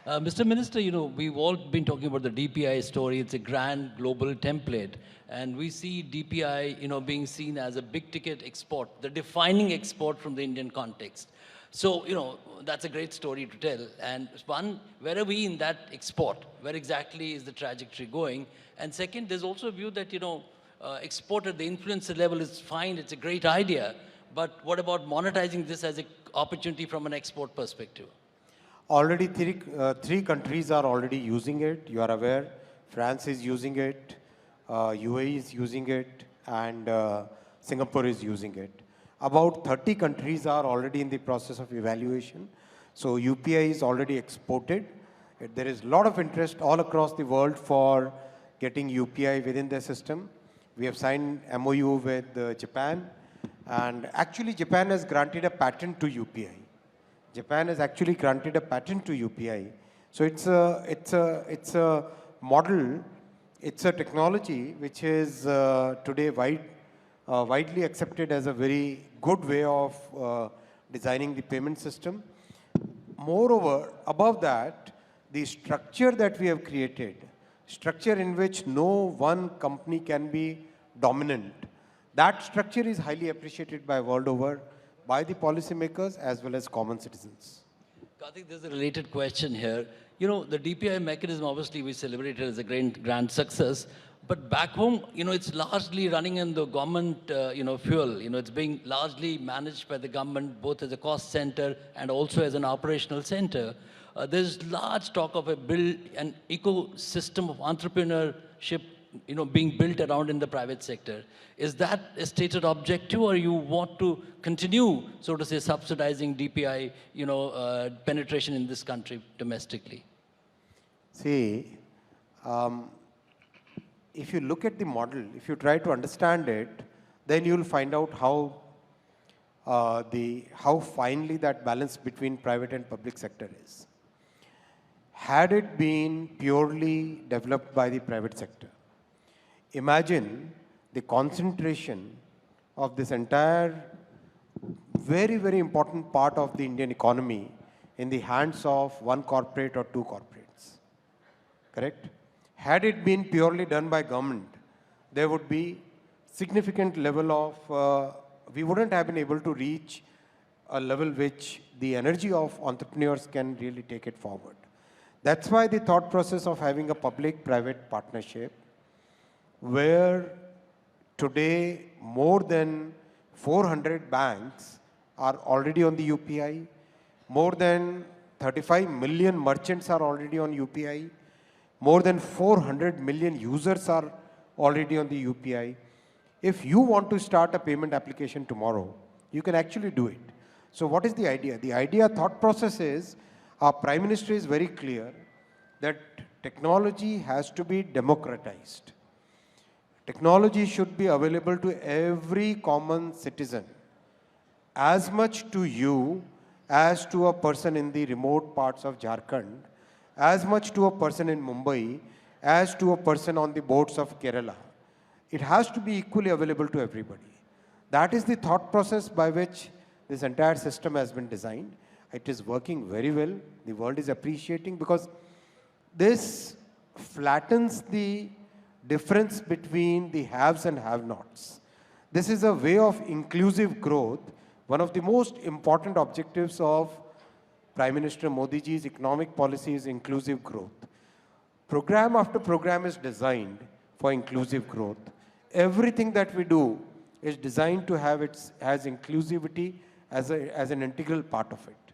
Mr. Minister, we've all been talking about the DPI story. It's a grand global template. And we see DPI, being seen as a big ticket export, the defining export from the Indian context. So, that's a great story to tell. And one, where are we in that export? Where exactly is the trajectory going? And second, there's also a view that, export at the influencer level is fine. It's a great idea. But what about monetizing this as an opportunity from an export perspective? Already three countries are already using it. You are aware. France is using it, UAE is using it, and Singapore is using it. About 30 countries are already in the process of evaluation. So UPI is already exported. There is a lot of interest all across the world for getting UPI within the system. We have signed MOU with Japan, and actually Japan has granted a patent to UPI. Japan has actually granted a patent to UPI. So it's a model, it's a technology which is today widely accepted as a very good way of designing the payment system. Moreover, above that, the structure that we have created, structure in which no one company can be dominant, that structure is highly appreciated by world over, by the policymakers as well as common citizens. Karthik, there's a related question here. The DPI mechanism, obviously, we celebrated as a grand success. But back home, it's largely running in the government, fuel. It's being largely managed by the government, both as a cost center and also as an operational center. There's large talk of an ecosystem of entrepreneurship, being built around in the private sector. Is that a stated objective, or you want to continue, so to say, subsidizing DPI, penetration in this country domestically? See, if you look at the model, if you try to understand it, then you'll find out how finely that balance between private and public sector is. Had it been purely developed by the private sector, imagine the concentration of this entire very, very important part of the Indian economy in the hands of one corporate or two corporates. Correct? Had it been purely done by government, there would be significant level of, we wouldn't have been able to reach a level which the energy of entrepreneurs can really take it forward. That's why the thought process of having a public-private partnership, where today more than 400 banks are already on the UPI, more than 35 million merchants are already on UPI, more than 400 million users are already on the UPI. If you want to start a payment application tomorrow, you can actually do it. So what is the idea? The idea, thought process is, our Prime Minister is very clear that technology has to be democratized. Technology should be available to every common citizen, as much to you as to a person in the remote parts of Jharkhand, as much to a person in Mumbai, as to a person on the boards of Kerala. It has to be equally available to everybody. That is the thought process by which this entire system has been designed. It is working very well. The world is appreciating, because this flattens the difference between the haves and have-nots. This is a way of inclusive growth. One of the most important objectives of Prime Minister Modi ji's economic policy is inclusive growth. Program after program is designed for inclusive growth. Everything that we do is designed to have has inclusivity as an integral part of it.